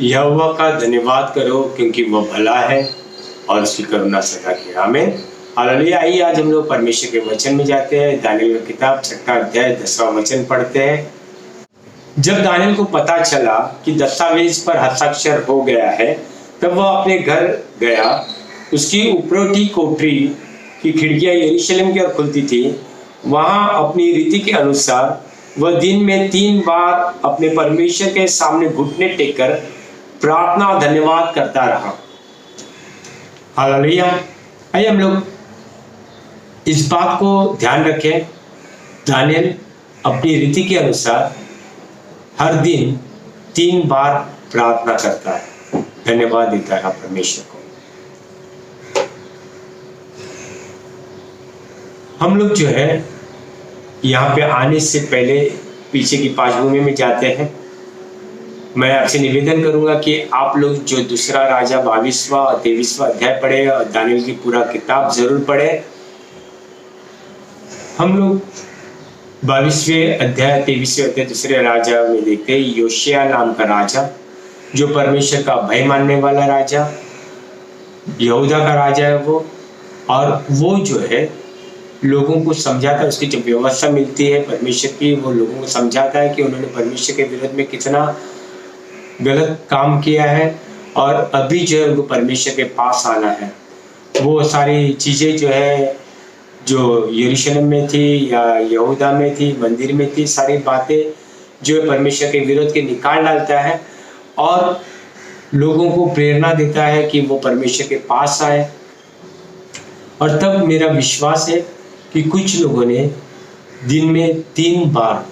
यहोवा का धन्यवाद करो क्योंकि वह भला है और उसकी करुणा सदा की। आमीन। हालेलुया। आइए आज हम लोग परमेश्वर के वचन में जाते हैं। दानियेल की किताब 6 अध्याय 10वां वचन पढ़ते हैं। जब दानियेल को पता चला कि दस्तावेज पर हस्ताक्षर हो गया है, तब वह अपने घर गया। उसकी उपरोटी कोठरी की खिड़कियां यरूशलेम की ओर खुलती थी। वहां अपनी रीति के अनुसार वह दिन में 3 बार अपने परमेश्वर के सामने घुटने टेककर प्रार्थना और धन्यवाद करता रहा। हालेलुया। आइए हम लोग इस बात को ध्यान रखें। दानियेल अपनी रीति के अनुसार हर दिन 3 बार प्रार्थना करता है, धन्यवाद देता है परमेश्वर को। हम लोग जो है यहाँ पे आने से पहले पीछे की पाठभूमि में जाते हैं। मैं आपसे निवेदन करूंगा कि आप लोग जो दूसरा राजा 22वां और 23वां अध्याय पढ़े और दानियेल की पूरा किताब जरूर पढ़े। हम लोग 22वें अध्याय 23वें अध्याय दूसरे राजा में देखते हैं योशिया नाम का राजा, जो परमेश्वर का भय मानने वाला राजा, यहूदा का राजा है वो। और वो जो है लोगों को समझाता है, उसकी जब व्यवस्था मिलती है परमेश्वर की, वो लोगों को समझाता है कि उन्होंने परमेश्वर के विरोध में कितना गलत काम किया है और अभी जो है उनको परमेश्वर के पास आना है। वो सारी चीज़ें जो है जो यरूशलेम में थी या यहूदा में थी, मंदिर में थी, सारी बातें जो है परमेश्वर के विरोध के निकाल डालता है और लोगों को प्रेरणा देता है कि वो परमेश्वर के पास आए। और तब मेरा विश्वास है कि कुछ लोगों ने दिन में 3 बार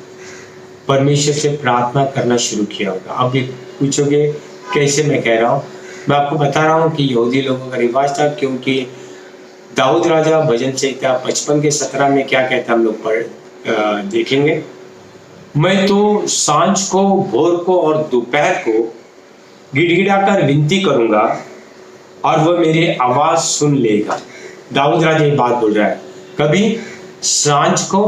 परमेश्वर से प्रार्थना करना शुरू किया होगा। अब ये पूछोगे कैसे मैं कह रहा हूँ, मैं आपको बता रहा हूँ कि यहूदी लोगों का रिवाज था, क्योंकि दाऊद राजा भजन संहिता 55 के 17 में क्या कहता हम लोग देखेंगे। मैं तो सांझ को, भोर को और दोपहर को गिड़गिड़ाकर विनती करूंगा और वह मेरी आवाज सुन लेगा। दाऊद राजा ये बात बोल रहा है। कभी सांझ को,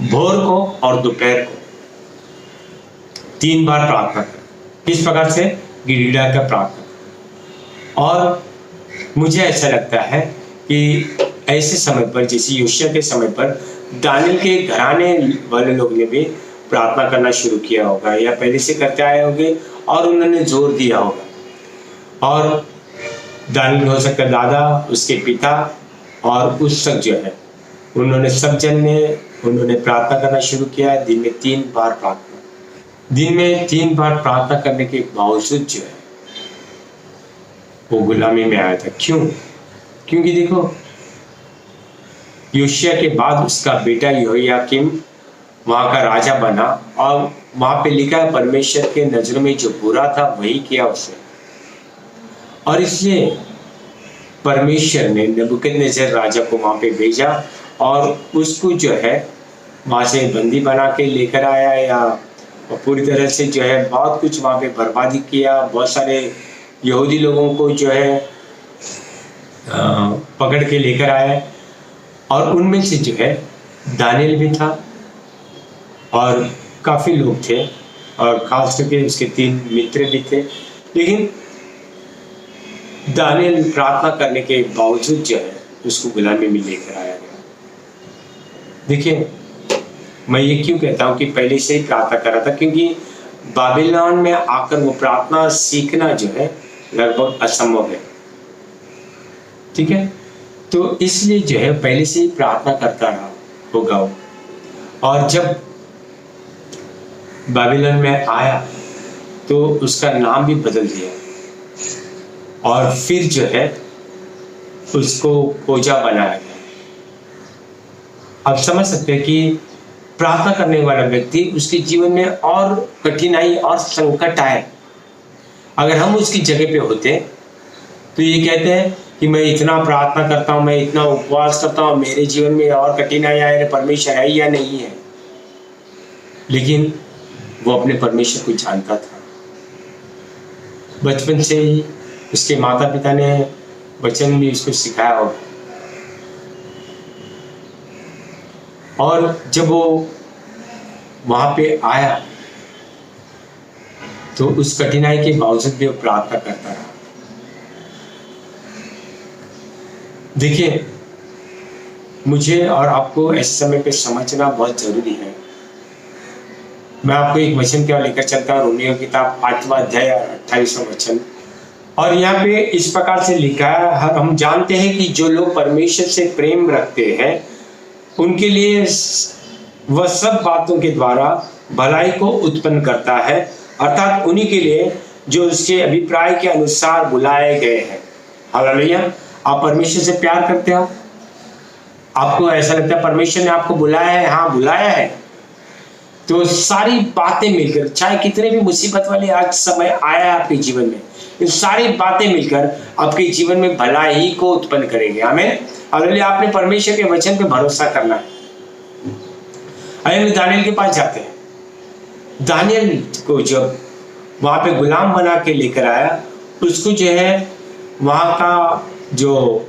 भोर को और दोपहर को 3 बार प्रार्थना कर। किस प्रकार से? गिड़गिड़ा कर प्रार्थना। और मुझे ऐसा लगता है कि ऐसे समय पर, जैसे योशिया के समय पर, दानियेल के घराने वाले लोग ने भी प्रार्थना करना शुरू किया होगा या पहले से करते आए होंगे और उन्होंने जोर दिया होगा। और दानियेल हो सकता है दादा, उसके पिता और उस तक जो है उन्होंने सब जन ने उन्होंने प्रार्थना करना शुरू किया। दिन में 3 बार प्रार्थना, दिन में 3 बार प्रार्थना करने के बावजूद जो है वो गुलामी में आया था। क्यों? क्योंकि देखो योशिया के बाद उसका बेटा यहोयाकीम वहां का राजा बना और वहां पे लिखा है परमेश्वर के नजरों में जो बुरा था वही किया उसने। और इसलिए परमेश्वर ने नबूकदनेस्सर राजा को वहां पे भेजा और उसको जो है वहां से बंदी बना के लेकर आया, या पूरी तरह से जो है बहुत कुछ वहां पे बर्बादी किया। बहुत सारे यहूदी लोगों को जो है पकड़ के लेकर आया और उनमें से जो है दानियेल भी था और काफ़ी लोग थे और खास करके उसके 3 मित्र भी थे। लेकिन दानियेल प्रार्थना करने के बावजूद जो है उसको गुलामी में लेकर आया गया। देखिए मैं ये क्यों कहता हूँ कि पहले से ही प्रार्थना कर रहा था, क्योंकि बाबिलोन में आकर वो प्रार्थना सीखना जो है लगभग असंभव है। ठीक है, तो इसलिए जो है पहले से ही प्रार्थना करता रहा होगा। और जब बाबिलोन में आया तो उसका नाम भी बदल दिया और फिर जो है उसको खोजा बनाया गया। आप समझ सकते हैं कि प्रार्थना करने वाला व्यक्ति, उसके जीवन में और कठिनाई और संकट आए, अगर हम उसकी जगह पे होते तो ये कहते हैं कि मैं इतना प्रार्थना करता हूँ, मैं इतना उपवास करता हूँ, मेरे जीवन में और कठिनाई आए, परमेश्वर है या नहीं है। लेकिन वो अपने परमेश्वर को जानता था। बचपन से ही उसके माता पिता ने वचन भी उसको सिखाया होगा। और जब वो वहां पे आया तो उस कठिनाई के बावजूद भी वो प्रार्थना करता रहा। देखिए, मुझे और आपको ऐसे समय पे समझना बहुत जरूरी है। मैं आपको एक वचन क्या लेकर चलता हूँ, रोमियो की किताब 8वां अध्याय 28वां वचन। और यहाँ पे इस प्रकार से लिखा है, हम जानते हैं कि जो लोग परमेश्वर से प्रेम रखते हैं उनके लिए वह सब बातों के द्वारा भलाई को उत्पन्न करता है, अर्थात उन्हीं के लिए जो उसके अभिप्राय के अनुसार बुलाए गए हैं। हालेलुया। आप परमेश्वर से प्यार करते हो? आपको ऐसा लगता है परमेश्वर ने आपको बुलाया है? हाँ, बुलाया है। तो सारी बातें मिलकर, चाहे कितने भी मुसीबत वाले आज समय आया है आपके जीवन में, इन सारी बातें मिलकर आपके जीवन में भलाई को उत्पन्न करेंगे। आमीन। हालेलुया। आपने परमेश्वर के वचन पे भरोसा करना है। आइए हम दानियल के पास जाते हैं। दानियल को जब वहां पे गुलाम बना के लेकर आया, उसको जो है वहां का जो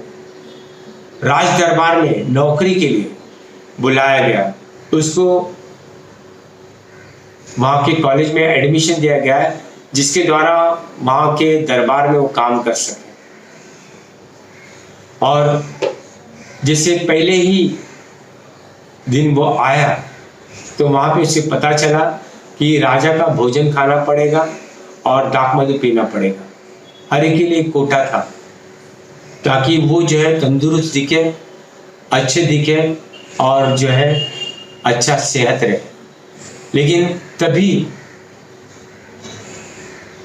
राज दरबार में नौकरी के लिए बुलाया गया, उसको वहां के कॉलेज में एडमिशन दिया गया है, जिसके द्वारा वहां के दरबार में वो काम कर सके। और जिससे पहले ही दिन वो आया तो वहां पे उसे पता चला कि राजा का भोजन खाना पड़ेगा और दाख मधु पीना पड़ेगा। हर एक के लिए एक कोटा था, ताकि वो जो है तंदुरुस्त दिखे, अच्छे दिखे और जो है अच्छा सेहत रहे। लेकिन तभी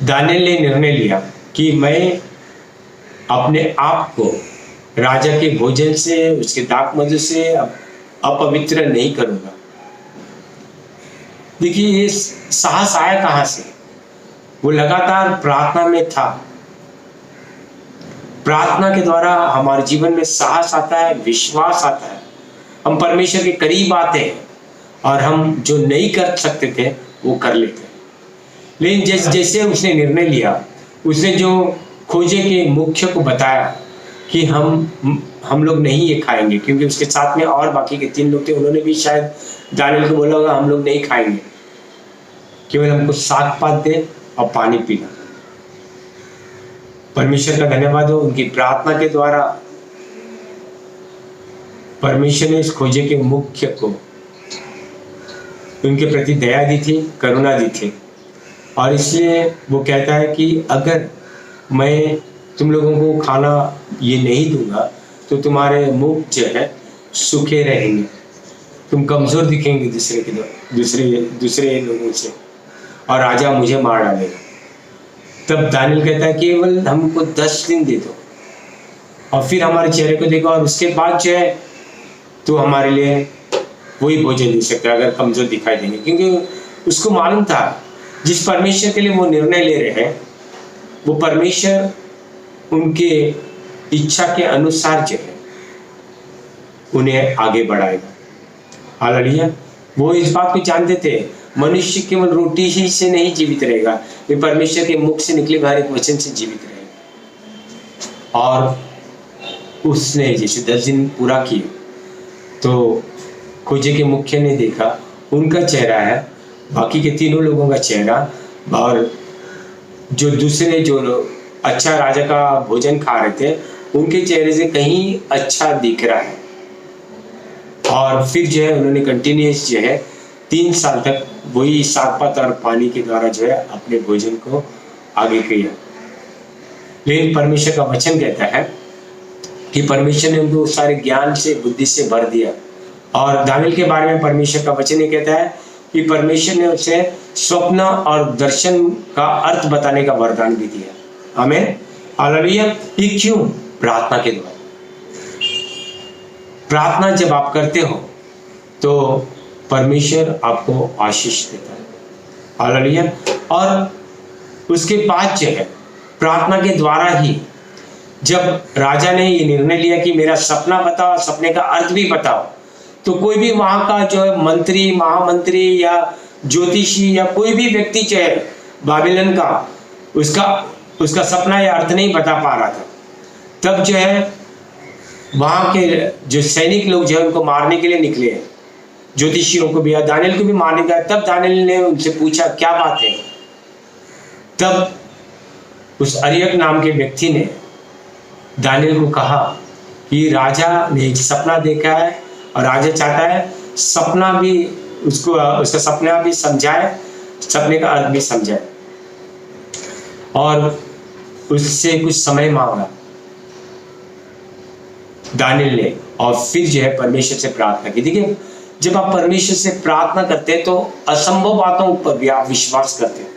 दानियल ने निर्णय लिया कि मैं अपने आप को राजा के भोजन से, उसके दाख मधु से अपवित्र नहीं करूंगा। देखिए, ये साहस आया कहां से? वो लगातार प्रार्थना में था। प्रार्थना के द्वारा हमारे जीवन में साहस आता है, विश्वास आता है, हम परमेश्वर के करीब आते हैं और हम जो नहीं कर सकते थे वो कर लेते हैं। लेकिन जैसे उसने निर्णय लिया, उसने जो खोजे के मुख्य को बताया कि हम लोग नहीं ये खाएंगे, क्योंकि उसके साथ में और बाकी के 3 लोग थे, उन्होंने भी शायद दानियल को बोला होगा हम लोग नहीं खाएंगे, केवल हमको साग पात दे और पानी पीना। परमेश्वर का धन्यवाद हो, उनकी प्रार्थना के द्वारा परमेश्वर ने इस खोजे के मुख्य को उनके प्रति दया दी थी, करुणा दी थी। और इसलिए वो कहता है कि अगर मैं तुम लोगों को खाना ये नहीं दूंगा तो तुम्हारे मुख जो है सूखे रहेंगे, तुम कमजोर दिखेंगे दूसरे लोगों से, और राजा मुझे मार डालेगा। तब दानियल कहता है केवल हमको 10 दिन दे दो और फिर हमारे चेहरे को देखो, और उसके बाद जो है तो हमारे लिए वही भोजन दे सकता है अगर कमजोर दिखाई देंगे। क्योंकि उसको मालूम था जिस परमेश्वर के लिए वो निर्णय ले रहे हैं, वो परमेश्वर उनके इच्छा के अनुसार जो है उन्हें आगे बढ़ाएगा। हालेलुया। वो इस बात को जानते थे, मनुष्य केवल रोटी ही से नहीं जीवित रहेगा, वे परमेश्वर के मुख से निकले हर एक वचन से जीवित रहेगा। और उसने जैसे 10 दिन पूरा किए तो खोजे के मुख्य ने देखा उनका चेहरा है, बाकी के 3 लोगों का चेहरा, और जो दूसरे जो अच्छा राजा का भोजन खा रहे थे उनके चेहरे से कहीं अच्छा दिख रहा है। और फिर जो है उन्होंने कंटिन्यूस जो है 3 साल तक वही साग पात और पानी के द्वारा जो है अपने भोजन को आगे किया। लेकिन परमेश्वर का वचन कहता है कि परमेश्वर ने उनको सारे ज्ञान से, बुद्धि से भर दिया। और दानियल के बारे में परमेश्वर का वचन ये कहता है कि परमेश्वर ने उसे स्वप्न और दर्शन का अर्थ बताने का वरदान भी दिया। आमीन। हालेलुया। ये क्यों? प्रार्थना के द्वारा। प्रार्थना जब आप करते हो तो परमेश्वर आपको आशीष देता है। हालेलुया। और उसके बाद जो है प्रार्थना के द्वारा ही जब राजा ने ये निर्णय लिया कि मेरा सपना बताओ, सपने का अर्थ भी बताओ, तो कोई भी वहां का जो है मंत्री, महामंत्री या ज्योतिषी या कोई भी व्यक्ति जो है बाबिलोन का, उसका सपना या अर्थ नहीं बता पा रहा था। तब जो है वहां के जो सैनिक लोग जो है उनको मारने के लिए निकले, ज्योतिषियों को भी, दानियल को भी मारने का। तब दानियल ने उनसे पूछा क्या बात है? तब उस अर्यक नाम के व्यक्ति ने दानियल को कहा कि राजा ने एक सपना देखा है और राजा चाहता है सपना भी उसको, उसका सपना भी समझाए, सपने का अर्थ भी समझाए, और उससे कुछ समय मांगा दानियल ने, और फिर जो है परमेश्वर से प्रार्थना की। देखिए, जब आप परमेश्वर से प्रार्थना करते हैं तो असंभव बातों पर भी आप विश्वास करते हैं।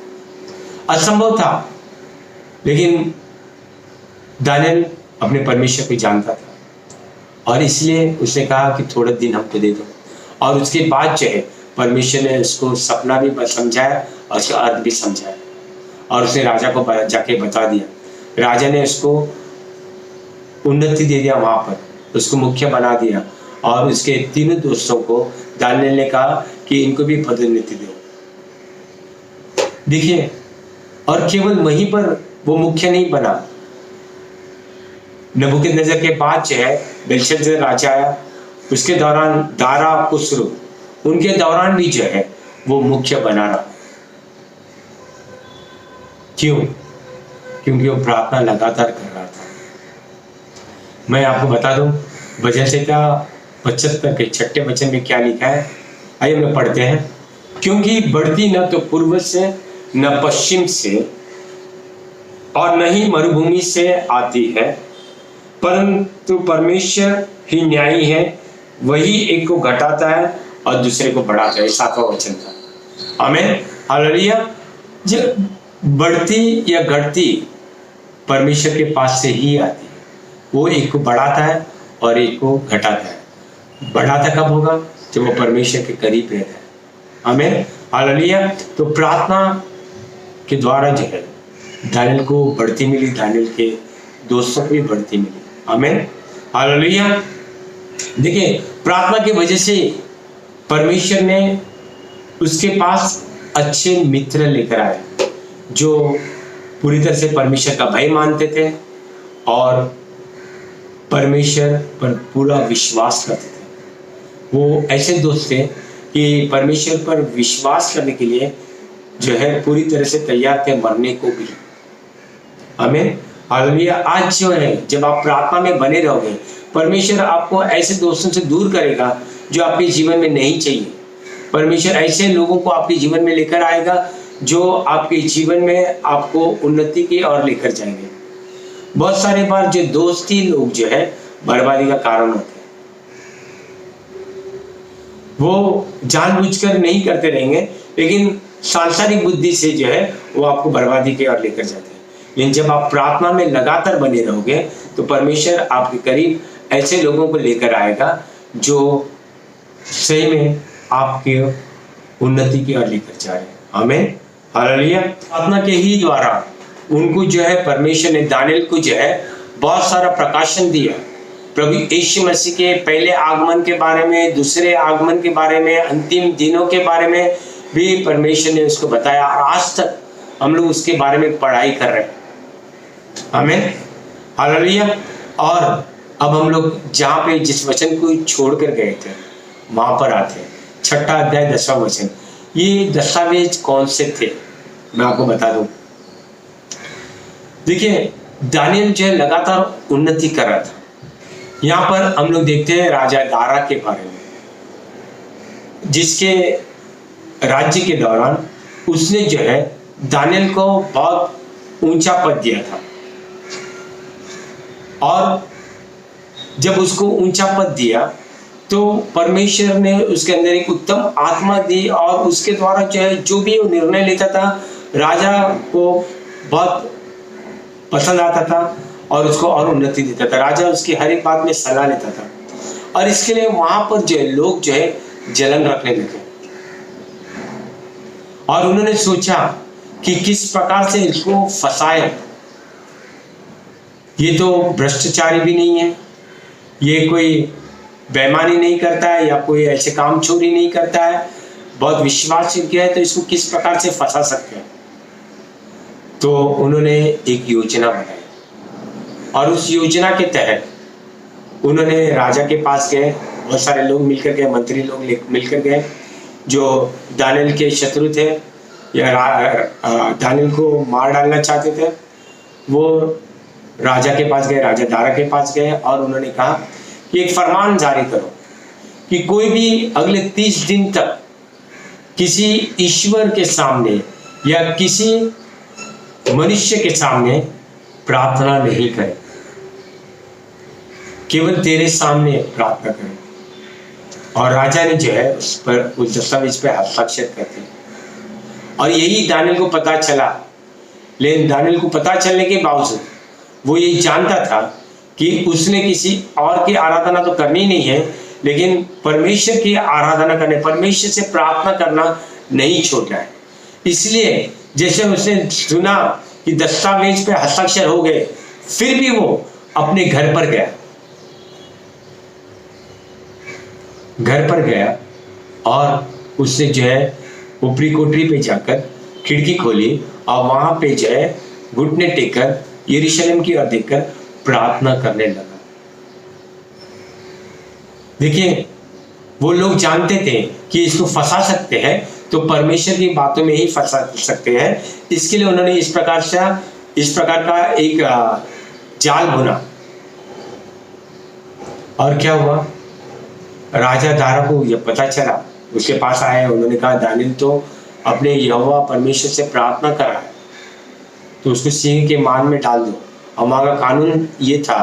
असंभव था, लेकिन दानियल अपने परमेश्वर को जानता था और इसलिए उसने कहा कि थोड़ा दिन हमको दे दो, और उसके बाद जो है परमेश्वर ने उसको सपना भी समझाया और उसका अर्थ भी समझाया, और उसने राजा को जाके बता दिया। राजा ने उसको उन्नति दे दिया, वहां पर उसको मुख्य बना दिया, और उसके तीनों दोस्तों को दानियल ने कहा कि इनको भी पदोन्नति दो। देखिए, और केवल वहीं पर वो मुख्य नहीं बना, नबूकदनेस्सर के बाद जो है बेलशस्सर राजा आया, उसके दौरान दारा खुसरो, उनके दौरान भी जो है वो मुख्य बना रहा। क्यों? क्योंकि वो प्रार्थना लगातार कर रहा था। मैं आपको बता दूं, भजन संहिता 75 के 6 वचन में क्या लिखा है, आइए हम पढ़ते हैं। क्योंकि बढ़ती न तो पूर्व से न पश्चिम से और न ही मरुभूमि से आती है, परंतु परमेश्वर ही न्यायी है, वही एक को घटाता है और दूसरे को बढ़ाता है। 7वां वचन था। आमीन, हालेलुया। जब बढ़ती या घटती परमेश्वर के पास से ही आती है, वो एक को बढ़ाता है और एक को घटाता है। बढ़ाता कब होगा? जब वो परमेश्वर के करीब रहता है। आमीन, हालेलुया। तो प्रार्थना के द्वारा जो है दानियल को बढ़ती मिली, दानियल के दोस्तों को भी बढ़ती मिली। आमीन, हालेलुया। देखिए, प्रार्थना की वजह से परमेश्वर ने उसके पास अच्छे मित्र लेकर आए जो पूरी तरह से परमेश्वर का भय मानते थे और परमेश्वर पर पूरा विश्वास करते थे। वो ऐसे दोस्त थे कि परमेश्वर पर विश्वास करने के लिए जो है पूरी तरह से तैयार थे, मरने को भी। आमीन, हालेलुया। आज जो है जब आप प्रार्थना में बने रहोगे, परमेश्वर आपको ऐसे दोस्तों से दूर करेगा जो आपके जीवन में नहीं चाहिए। परमेश्वर ऐसे लोगों को आपके जीवन में लेकर आएगा जो आपके जीवन में आपको उन्नति की ओर लेकर जाएंगे। बहुत सारे बार जो दोस्ती लोग जो है बर्बादी का कारण होते हैं। वो जानबूझकर नहीं करते रहेंगे, लेकिन सांसारिक बुद्धि से जो है वो आपको बर्बादी की ओर लेकर जाते हैं। लेकिन जब आप प्रार्थना में लगातार बने रहोगे तो परमेश्वर आपके करीब ऐसे लोगों को लेकर आएगा जो सही में आपके उन्नति की ओर लेकर जा रहे हैं। आमीन, हालेलुया। प्रार्थना के ही द्वारा उनको जो है परमेश्वर ने, दानियल को जो है बहुत सारा प्रकाशन दिया। प्रभु यीशु मसीह के पहले आगमन के बारे में, दूसरे आगमन के बारे में, अंतिम दिनों के बारे में भी परमेश्वर ने उसको बताया, और आज तक हम लोग उसके बारे में पढ़ाई कर रहे हैं। आमीन, हालेलुया। और अब हम लोग जहाँ पे जिस वचन को छोड़ कर गए थे वहां पर आते हैं। 6 अध्याय 10वां वचन। ये दस्तावेज कौन से थे मैं आपको बता दूं। देखिए, दानियल जो है लगातार उन्नति कर रहा था। यहाँ पर हम लोग देखते हैं राजा दारा के बारे में, जिसके राज्य के दौरान उसने जो है दानियल को बहुत ऊंचा पद दिया था, और जब उसको ऊंचा पद दिया तो परमेश्वर ने उसके अंदर एक उत्तम आत्मा दी, और उसके द्वारा जो है जो भी वो निर्णय लेता था राजा को बहुत पसंद आता था और उसको और उन्नति देता था। राजा उसकी हर एक बात में सलाह लेता था, और इसके लिए वहां पर जो है लोग जो है जलन रखने लगे, और उन्होंने सोचा कि किस प्रकार से इसको फंसाए। ये तो भ्रष्टाचारी भी नहीं है, ये कोई बेईमानी नहीं करता है, या कोई ऐसे काम चोरी नहीं करता है, बहुत विश्वासयोग्य है, तो इसको किस प्रकार से फंसा सकते हैं। तो उन्होंने एक योजना बनाई, और उस योजना के तहत उन्होंने राजा के पास गए, बहुत सारे लोग मिलकर गए, मंत्री लोग मिलकर गए जो दानियल के शत्रु थे, या दानियल को मार डालना चाहते थे, वो राजा के पास गए, राजा दारा के पास गए और उन्होंने कहा कि एक फरमान जारी करो कि कोई भी अगले 30 दिन तक किसी ईश्वर के सामने या किसी मनुष्य के सामने प्रार्थना नहीं करे, केवल तेरे सामने प्रार्थना करे। और राजा ने जो है उस दस्तावेज पर हस्ताक्षर करते, और यही दानियल को पता चला। लेकिन दानियल को पता चलने के बावजूद वो यही जानता था कि उसने किसी और की आराधना तो करनी नहीं है, लेकिन परमेश्वर की आराधना करने, परमेश्वर से प्रार्थना करना नहीं छोड़ना है। इसलिए जैसे उसने सुना कि दस्तावेज पे हस्ताक्षर हो गए, फिर भी वो अपने घर पर गया और उसने जो है ऊपरी कोठरी पे जाकर खिड़की खोली और वहां पे जो है घुटने टेककर यरूशलेम की ओर देखकर प्रार्थना करने लगा। देखिए, वो लोग जानते थे कि इसको फंसा सकते हैं, तो परमेश्वर की बातों में ही फंसा सकते हैं। इसके लिए उन्होंने इस प्रकार का एक जाल बुना। और क्या हुआ, राजा दारा को यह पता चला, उसके पास आए, उन्होंने कहा दानियल तो अपने यहोवा परमेश्वर से प्रार्थना कर रहा है, तो उसको सिंह के मान में डाल दो। हमारा कानून ये था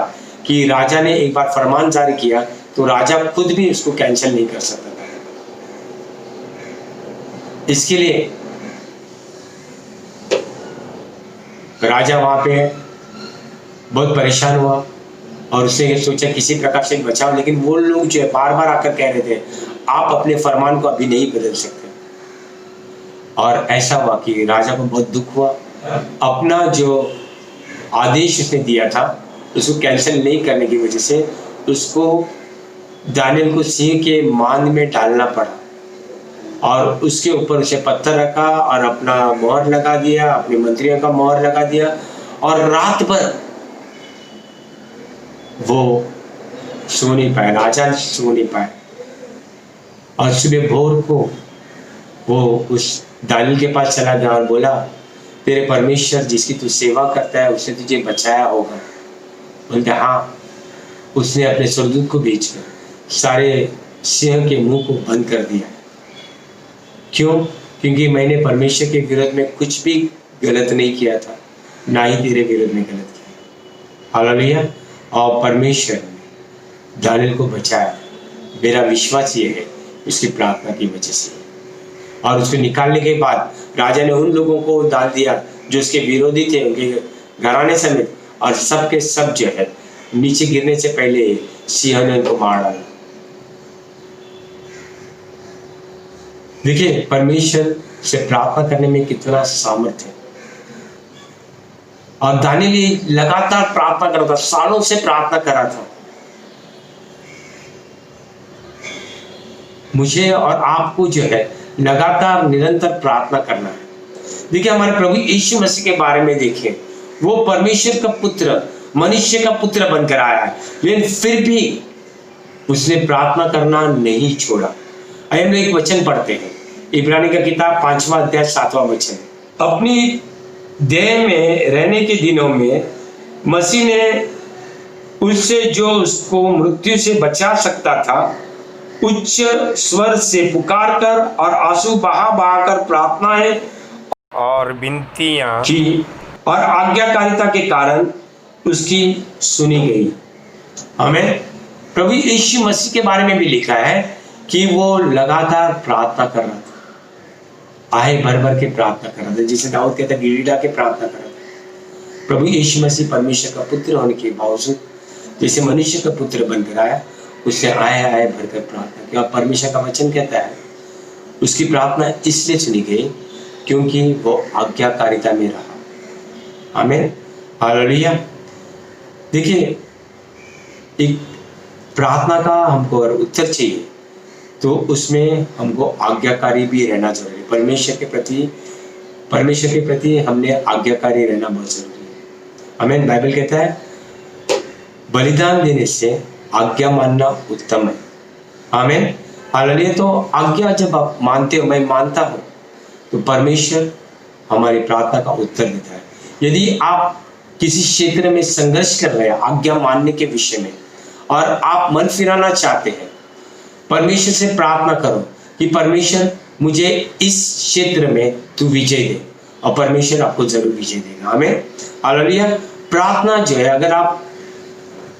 कि राजा ने एक बार फरमान जारी किया तो राजा खुद भी उसको कैंसिल नहीं कर सकता था। इसके लिए राजा वहां पे बहुत परेशान हुआ और उसने सोचा किसी प्रकार से बचाओ, लेकिन वो लोग जो है बार बार आकर कह रहे थे आप अपने फरमान को अभी नहीं बदल सकते। और ऐसा हुआ कि राजा को बहुत दुख हुआ, अपना जो आदेश उसने दिया था उसको कैंसिल नहीं करने की वजह से उसको दानियल को सिंह के मान में डालना पड़ा। और उसके ऊपर उसे पत्थर रखा और अपना मोहर लगा दिया, अपने मंत्रियों का मोहर लगा दिया, और रात भर वो सो नहीं पाया, राजा सो नहीं पाया। और सुबह भोर को वो उस दानियल के पास चला गया और बोला तेरे परमेश्वर जिसकी तू सेवा करता है उसने तुझे बचाया होगा। बोलते हाँ, उसने अपने स्वर्गदूत को भेजकर सारे सिंह के मुंह को बंद कर दिया। क्यों? क्योंकि मैंने परमेश्वर के विरोध में कुछ भी गलत नहीं किया था, ना ही तेरे विरोध में गलत किया। हालेलुया। और परमेश्वर ने दानियल को बचाया। मेरा विश्वास ये है उसकी प्रार्थना की वजह से। और उसको निकालने के बाद राजा ने उन लोगों को डाल दिया जो उसके विरोधी थे, उनके घराने समेत, और सब के सब जो है नीचे गिरने से पहले सिंह ने उनको मार डाला। देखिए, परमेश्वर से प्रार्थना करने में कितना सामर्थ्य है। और दानियल लगातार प्रार्थना कर रहा था, सालों से प्रार्थना कर रहा था। मुझे और आपको जो है लगातार निरंतर प्रार्थना करना है। देखिए, हमारे प्रभु यीशु मसीह के बारे में देखिए, वो परमेश्वर का पुत्र, मनुष्य का पुत्र बनकर आया है, लेकिन फिर भी उसने प्रार्थना करना नहीं छोड़ा। आइए हम एक वचन पढ़ते हैं, इब्रानी का किताब 5वां अध्याय 7वां वचन। अपनी देह में रहने के दिनों में मसीह ने उससे जो उसको मृत्यु से बचा सकता था उच्च स्वर से पुकार कर और आंसू बहा कर प्रार्थनाएं और विनतियां की, और आज्ञाकारिता के कारण उसकी सुनी गई। हमें प्रभु यीशु मसीह के बारे में भी लिखा है कि वो लगातार प्रार्थना कर रहा था, आहे भर भर के प्रार्थना कर रहा था, जिसे दाऊद कहता है गिड़गिड़ा के प्रार्थना कर रहा था। प्रभु यीशु मसीह परमेश्वर का पुत्र होने के बावजूद जैसे मनुष्य का पुत्र बनकर आया, उससे आए भरकर प्रार्थना की। और परमेश्वर का वचन कहता है उसकी प्रार्थना इसलिए सुनी गई क्योंकि वो आज्ञाकारिता में रहा। आमीन, हालेलुया। देखिए, एक प्रार्थना का हमको अगर उत्तर चाहिए तो उसमें हमको आज्ञाकारी भी रहना जरूरी है। परमेश्वर के प्रति हमने आज्ञाकारी रहना बहुत जरूरी है। आमीन। बाइबल कहता है बलिदान देने से आज्ञा मानना उत्तम है। आमीन, हालेलुया। तो आज्ञा जब आप मानते हो, मैं मानता हूं, तो परमेश्वर हमारी प्रार्थना का उत्तर देता है। यदि आप किसी क्षेत्र में संघर्ष कर रहे हैं आज्ञा मानने के विषय में और आप मन फिराना चाहते हैं, परमेश्वर से प्रार्थना करो कि परमेश्वर मुझे इस क्षेत्र में तू विजय दे, और परमेश्वर आपको जरूर विजय देगा। आमीन, हालेलुया। प्रार्थना जो है, अगर आप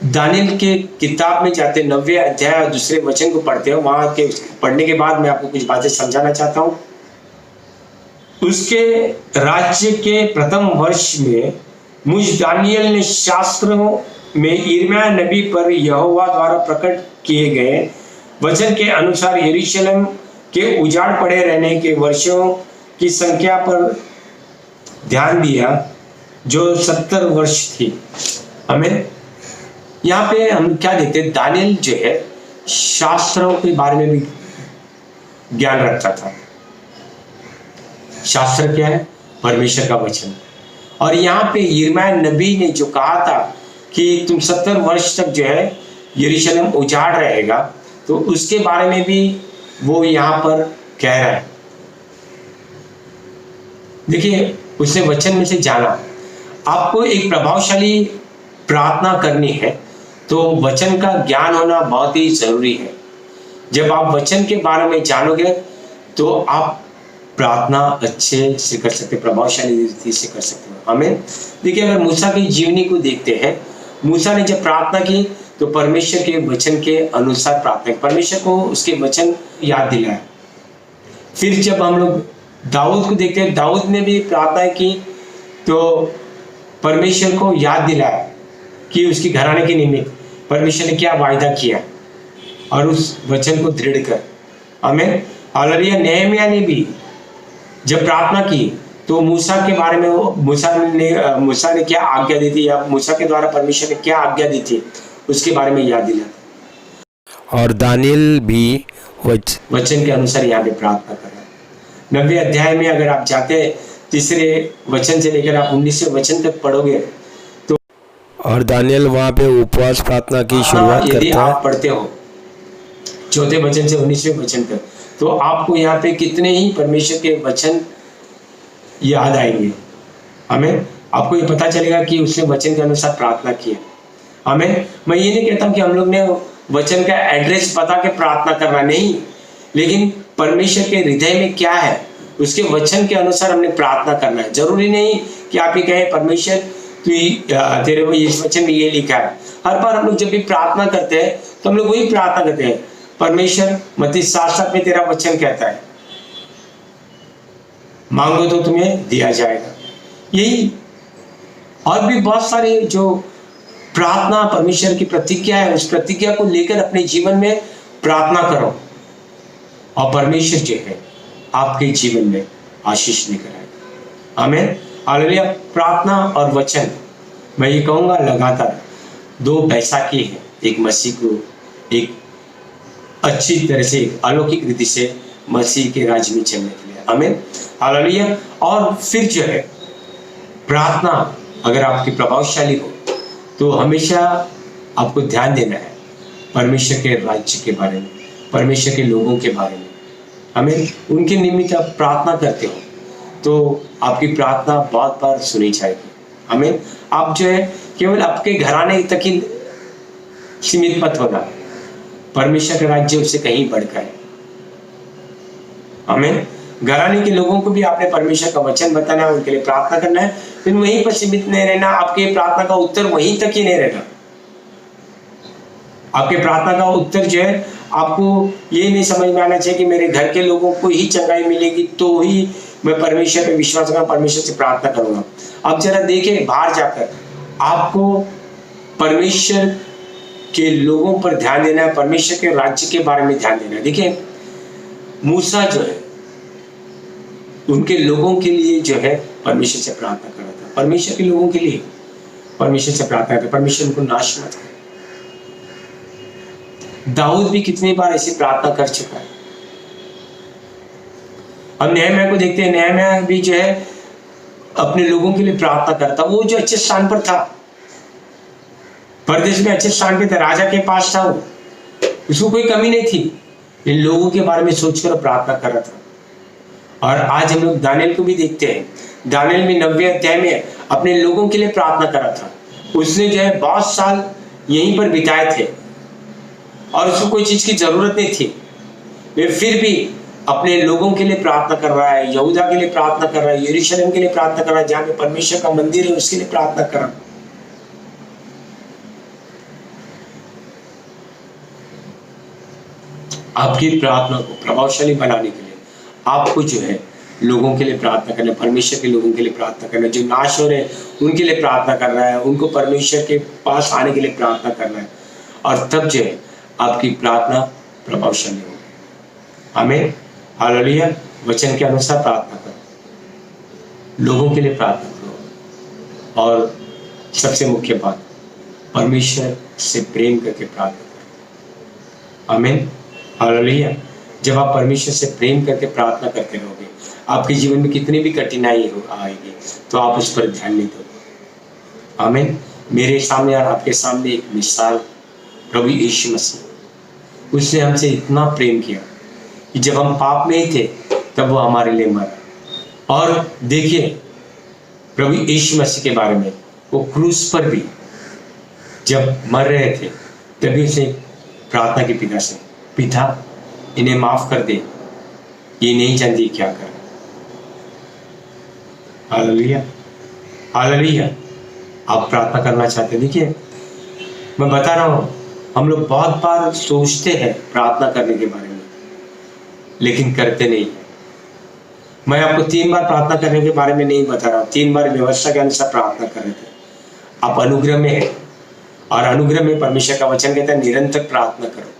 दानियल के किताब में जाते 9वें अध्याय और 2 वचन को पढ़ते हो, वहां के पढ़ने के बाद मैं आपको कुछ बातें समझाना चाहता हूं। उसके राज्य के प्रथम वर्ष में मुझ दानियल ने शास्त्रों में यिर्मयाह नबी पर यहोवा द्वारा प्रकट किए गए वचन के अनुसार यरूशलेम के उजाड़ पड़े रहने के वर्षों की संख्या पर ध्यान दिया, जो 70 वर्ष थी। हमें यहाँ पे हम क्या देखते हैं, दानियल जो है शास्त्रों के बारे में भी ज्ञान रखता था। शास्त्र क्या है? परमेश्वर का वचन। और यहाँ पे यिर्मयाह नबी ने जो कहा था कि तुम 70 वर्ष तक जो है यरूशलेम उजाड़ रहेगा, तो उसके बारे में भी वो यहाँ पर कह रहा है। देखिए, उसने वचन में से जाना। आपको एक प्रभावशाली प्रार्थना करनी है तो वचन का ज्ञान होना बहुत ही जरूरी है। जब आप वचन के बारे में जानोगे तो आप प्रार्थना अच्छे से कर सकते, प्रभावशाली रीति से कर सकते हो। हमें देखिए, अगर मूसा की जीवनी को देखते हैं, मूसा ने जब प्रार्थना की तो परमेश्वर के वचन के अनुसार प्रार्थना की, परमेश्वर को उसके वचन याद दिलाया। फिर जब हम लोग दाऊद को देखते हैं, दाऊद ने भी प्रार्थना की तो परमेश्वर को याद दिलाया कि उसकी घराने के निमित्त परमेश्वर ने क्या वायदा किया और उस वचन को दृढ़ कर। हमें हालेलुया। नेहमिया ने भी जब प्रार्थना की तो मूसा के बारे में मूसा ने क्या आज्ञा दी थी, या मूसा के द्वारा परमेश्वर ने क्या आज्ञा दी थी, उसके बारे में याद दिला। और दानियल भी वचन के अनुसार यहाँ पे प्रार्थना कर रहा है। 9वें अध्याय में अगर आप जाते 3 वचन से लेकर आप 19वें वचन तक पढ़ोगे तो, और दानियल वहाँ पे उपवास प्रार्थना की शुरुआत करता है। यदि आप पढ़ते हो 4 वचन से 19वें वचन तक, तो आपको यहाँ पे कितने ही परमेश्वर के वचन याद आएंगे। हमें आपको ये पता चलेगा कि उसने वचन के अनुसार प्रार्थना की है। हमें, मैं ये नहीं कहता हूँ कि हम लोग ने वचन का एड्रेस बता के प्रार्थना करना, नहीं, लेकिन परमेश्वर के हृदय में क्या है उसके वचन के अनुसार हमने प्रार्थना करना है। जरूरी नहीं कि आप ये कहें परमेश्वर तेरे वो इस वचन में ये लिखा है। हर बार हम लोग जब भी प्रार्थना करते हैं तो हम लोग वही प्रार्थना करते हैं, परमेश्वर मत्ती 7:7 में तेरा वचन कहता है, मांगो तो तुम्हें दिया जाएगा। यही और भी बहुत सारे जो प्रार्थना परमेश्वर की प्रतिज्ञा है, उस प्रतिज्ञा को लेकर अपने जीवन में प्रार्थना करो और परमेश्वर जो है आपके जीवन में आशीष लेकर आएगा। आमीन, हालेलुया। प्रार्थना और वचन, मैं ये कहूँगा लगातार 2 बैसाखी है, एक मसीह को एक अच्छी तरह से अलौकिक रीति से मसीह के राज्य में चलने के लिए। आमीन, हालेलुया। और फिर जो है प्रार्थना अगर आपकी प्रभावशाली हो तो हमेशा आपको ध्यान देना है परमेश्वर के राज्य के बारे में, परमेश्वर के लोगों के बारे में। हमें उनके निमित्त आप प्रार्थना करते हो तो आपकी प्रार्थना बहुत बार सुनी जाएगी। हमें आप जो है केवल आपके घराने तक ही सीमित मत होना, परमेश्वर का राज्य उससे कहीं बढ़कर है। हमें घराने के लोगों को भी आपने परमेश्वर का वचन बताना है, उनके लिए प्रार्थना करना है, फिर वहीं पर सीमित नहीं रहना। आपके प्रार्थना का उत्तर वहीं तक ही नहीं रहना। आपके प्रार्थना का उत्तर जो है आपको ये नहीं समझ में आना चाहिए कि मेरे घर के लोगों को ही चंगाई मिलेगी तो ही मैं परमेश्वर पे विश्वास करूंगा, परमेश्वर से प्रार्थना करूंगा। आप जरा देखें, बाहर जाकर आपको परमेश्वर के लोगों पर ध्यान देना है, परमेश्वर के राज्य के बारे में ध्यान देना है। देखिए, मूसा जो है उनके लोगों के लिए जो है परमेश्वर से प्रार्थना कर रहा था, परमेश्वर के लोगों के लिए परमेश्वर से प्रार्थना करता, परमेश्वर उनको नाश मत करे। दाऊद भी कितनी बार ऐसी प्रार्थना कर चुका है। अब नेहमिया को देखते हैं, नेहमिया भी जो है अपने लोगों के लिए प्रार्थना करता। वो जो अच्छे स्थान पर था, परदेश में अच्छे स्थान पे था, राजा के पास था, वो उसको कोई कमी नहीं थी, इन लोगों के बारे में सोचकर प्रार्थना कर रहा था। और आज हम लोग दानियल को भी देखते हैं। दानियल में 90वें अध्याय में अपने लोगों के लिए प्रार्थना करा था। उसने जो है बहुत साल यहीं पर बिताए थे और उसको कोई चीज की जरूरत नहीं थी। वे फिर भी अपने लोगों के लिए प्रार्थना कर रहा है, यहूदा के लिए प्रार्थना कर रहा है, यरूशलेम के लिए प्रार्थना कर रहा है, जहां पे परमेश्वर का मंदिर है उसके लिए प्रार्थना कर रहा है। आपकी प्रार्थना को प्रभावशाली बनाने के लिए आपको जो है लोगों के लिए प्रार्थना करना, परमेश्वर के लोगों के लिए प्रार्थना करना, जो नाश हो रहे हैं उनके लिए प्रार्थना कर रहा है, उनको परमेश्वर के पास आने के लिए प्रार्थना करना है। और तब जो है आपकी प्रार्थना प्रभावशाली होगी। आमीन, हालेलुया। वचन के अनुसार प्रार्थना करो, लोगों के लिए प्रार्थना करो और सबसे मुख्य बात, परमेश्वर से प्रेम करके प्रार्थना करो। आमीन, हालेलुया। जब आप परमेश्वर से प्रेम करके प्रार्थना करते रहोगे, आपके जीवन में कितनी भी कठिनाई आएगी तो आप उस पर ध्यान नहीं दोगे। आमीन। मेरे सामने और आपके सामने एक मिसाल प्रभु यीशु मसीह, उसने हमसे इतना प्रेम किया कि जब हम पाप में ही थे तब वो हमारे लिए मरा। और देखिए प्रभु यीशु मसीह के बारे में, वो क्रूस पर भी जब मर रहे थे तभी उसने प्रार्थना की पिता से, पिता इन्हें माफ कर दे, ये नहीं जानती क्या कर। Hallelujah, hallelujah. आप प्रार्थना करना चाहते, देखिए मैं बता रहा हूं, हम लोग बहुत बार सोचते हैं प्रार्थना करने के बारे में लेकिन करते नहीं। मैं आपको 3 बार प्रार्थना करने के बारे में नहीं बता रहा हूं, 3 बार व्यवस्था के अनुसार प्रार्थना कर रहे थे। आप अनुग्रह में है और अनुग्रह में परमेश्वर का वचन कहता है निरंतर प्रार्थना करो।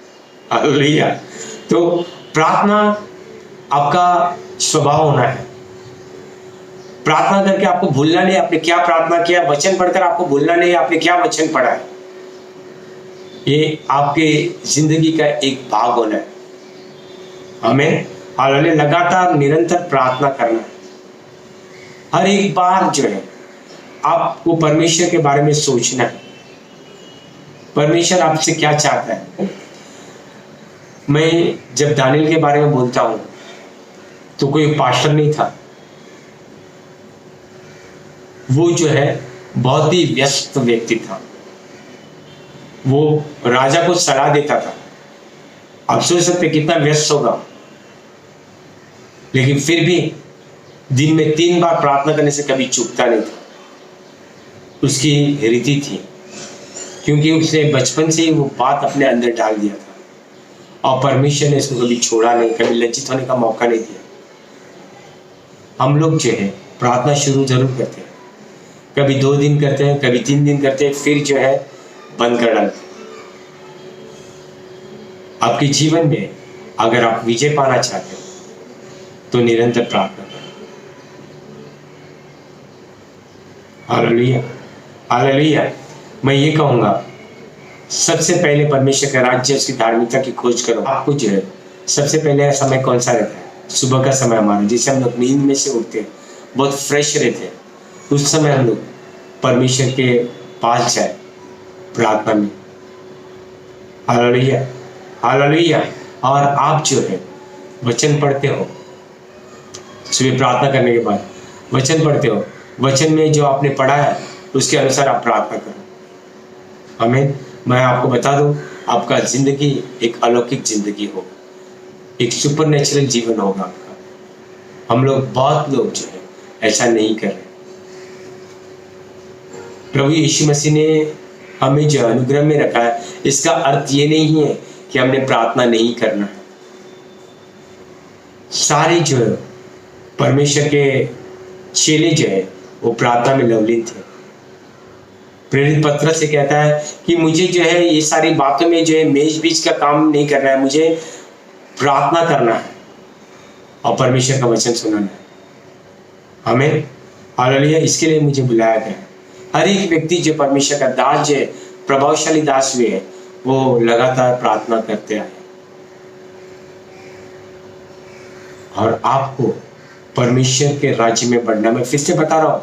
हालेलुया। तो प्रार्थना आपका स्वभाव होना है। प्रार्थना करके आपको भूलना नहीं आपने क्या प्रार्थना किया, वचन पढ़कर आपको भूलना नहीं आपने क्या वचन पढ़ा है। ये आपके जिंदगी का एक भाग होना है। हमें हालेलुया लगातार निरंतर प्रार्थना करना है। हर एक बार जो है आपको परमेश्वर के बारे में सोचना है, परमेश्वर आपसे क्या चाहता है। मैं जब दानियल के बारे में बोलता हूं तो कोई पास्टर नहीं था, वो जो है बहुत ही व्यस्त व्यक्ति था। वो राजा को सलाह देता था। आप सोच सकते कितना व्यस्त होगा, लेकिन फिर भी दिन में 3 बार प्रार्थना करने से कभी चूकता नहीं था। उसकी रीति थी, क्योंकि उसने बचपन से ही वो बात अपने अंदर डाल दिया था और परमेश्वर ने इसको कभी छोड़ा नहीं, कभी लज्जित होने का मौका नहीं दिया। हम लोग जो है प्रार्थना शुरू जरूर करते हैं, कभी 2 दिन करते हैं, कभी 3 दिन करते हैं, फिर जो है बंद कर डालते हैं। आपके जीवन में अगर आप विजय पाना चाहते हो तो निरंतर प्रार्थना करो। Hallelujah, hallelujah. मैं ये कहूंगा सबसे पहले परमेश्वर का राज्य, उसकी धार्मिकता की खोज करो। आपको जो है सबसे पहले समय कौन सा रहता है? सुबह का समय हमारा, जिसे हम लोग नींद में से उठते हैं, बहुत फ्रेश रहते हैं, उस समय हम लोग परमेश्वर के पास जाए प्रार्थना में। Hallelujah, hallelujah. और आप जो है वचन पढ़ते हो, सुबह प्रार्थना करने के बाद वचन पढ़ते हो, वचन में जो आपने पढ़ा है उसके अनुसार आप प्रार्थना करो। आमीन। मैं आपको बता दूं, आपका जिंदगी एक अलौकिक जिंदगी होगा, एक सुपरनेचुरल जीवन होगा आपका। हम लोग बहुत लोग जो है ऐसा नहीं कर रहे। प्रभु यीशु मसीह ने हमें जो अनुग्रह में रखा है, इसका अर्थ ये नहीं है कि हमने प्रार्थना नहीं करना है। सारे जो है परमेश्वर के चेले जो है वो प्रार्थना में लवलीन थे। प्रेरित पत्र से कहता है कि मुझे जो है ये सारी बातों में जो है मेज बीच का काम नहीं करना है, मुझे प्रार्थना करना है और परमेश्वर का वचन सुनाना है। हमें हालेलुया, इसके लिए मुझे बुलाया गया है। हर एक व्यक्ति जो परमेश्वर का दास है, प्रभावशाली दास भी है, वो लगातार प्रार्थना करते आए। और आपको परमेश्वर के राज्य में बढ़ना, मैं फिर से बता रहा हूं,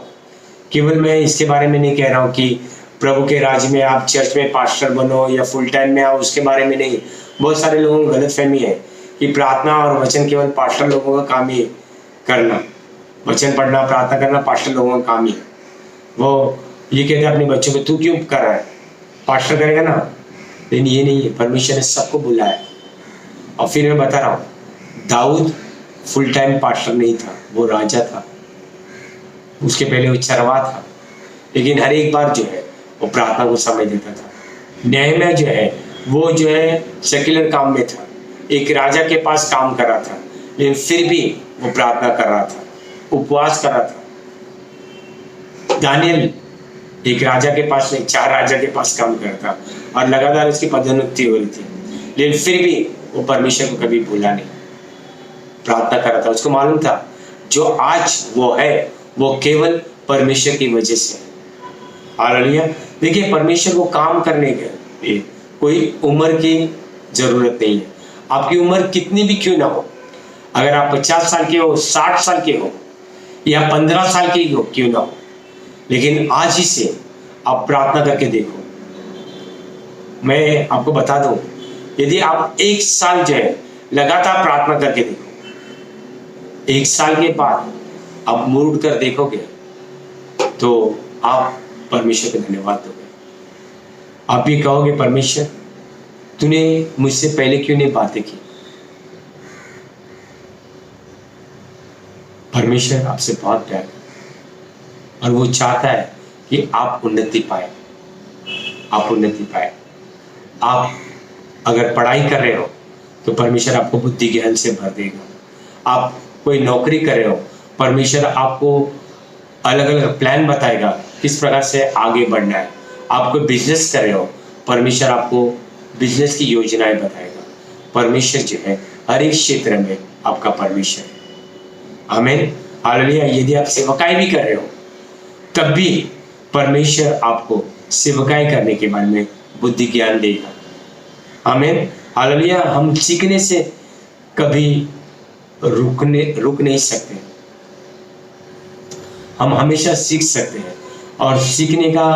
केवल मैं इसके बारे में नहीं कह रहा हूं कि प्रभु के राज्य में आप चर्च में पास्टर बनो या फुल टाइम में आओ, उसके बारे में नहीं। बहुत सारे लोगों को गलतफहमी है कि प्रार्थना और वचन केवल पास्टर लोगों का काम ही करना, वचन पढ़ना, प्रार्थना करना पास्टर लोगों का काम ही है। वो ये कहते हैं अपने बच्चों को, तू क्यों कर रहा है, पास्टर करेगा ना। लेकिन ये नहीं है, परमेश्वर ने सबको बुलाया। और फिर मैं बता रहा हूँ, दाऊद फुल टाइम पास्टर नहीं था, वो राजा था, उसके पहले वो चरवा था, लेकिन हर एक बार जो है वो प्रार्थना को समय देता था। नेहम्याह जो है वो जो है सेक्युलर काम में था, एक राजा के पास काम कर रहा था, लेकिन फिर भी वो प्रार्थना कर रहा था, उपवास कर रहा था। दानियल एक राजा के पास नहीं, 4 राजा के पास काम कर रहा था और लगातार उसकी पदोन्नति हो रही थी, लेकिन फिर भी वो परमेश्वर को कभी भूला नहीं, प्रार्थना कर रहा था। उसको मालूम था जो आज वो है वो केवल परमेश्वर की वजह से है। हालेलुया। देखिए, परमेश्वर को काम करने के लिए कोई उम्र की जरूरत नहीं है। आपकी उम्र कितनी भी क्यों ना हो, अगर आप 50 साल के हो, 60 साल के हो या 15 साल के हो क्यों ना हो, लेकिन आज ही से आप प्रार्थना करके देखो। मैं आपको बता दूं, यदि आप 1 साल जो है लगातार प्रार्थना करके देखो, 1 साल के बाद आप मुड़ कर देखोगे तो आप परमेश्वर को धन्यवाद दोगे। आप ये कहोगे, परमेश्वर तूने मुझसे पहले क्यों नहीं बातें की। परमेश्वर आपसे बहुत प्यार है और वो चाहता है कि आप उन्नति पाए, आप उन्नति पाए। आप अगर पढ़ाई कर रहे हो तो परमेश्वर आपको बुद्धि ज्ञान से भर देगा। आप कोई नौकरी कर रहे हो, परमेश्वर आपको अलग अलग प्लान बताएगा किस प्रकार से आगे बढ़ना है। आप कोई बिजनेस कर रहे हो, परमेश्वर आपको बिजनेस की योजनाएं बताएगा। परमेश्वर जो है हर एक क्षेत्र में आपका परमेश्वर है। आमीन, हालेलुया। यदि आप सेवकाई भी कर रहे हो तब भी परमेश्वर आपको सेवकाई करने के बारे में बुद्धि ज्ञान देगा। आमीन, हालेलुया। हम सीखने से कभी रुक नहीं सकते, हम हमेशा सीख सकते हैं और सीखने का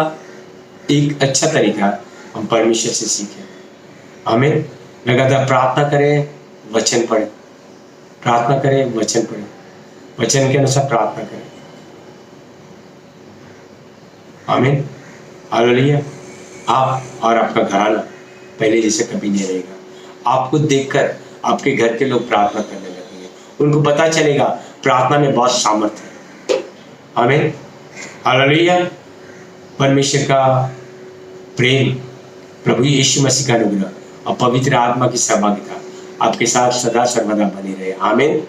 एक अच्छा तरीका हम परमेश्वर से सीखें। आमीन। लगातार प्रार्थना करें, वचन पढ़ें, प्रार्थना करें, वचन पढ़ें, वचन के अनुसार प्रार्थना करें। आमीन, हालेलुया। आप और आपका घराना पहले जैसे कभी नहीं रहेगा। आपको देखकर आपके घर के लोग प्रार्थना करने लगेंगे, उनको पता चलेगा प्रार्थना में बहुत सामर्थ्य है। आमीन, हालेलुया। परमेश्वर का प्रेम, प्रभु यीशु मसीह का अनुग्रह और पवित्र आत्मा की सहभागिता आपके साथ सदा सर्वदा बनी रहे। आमीन।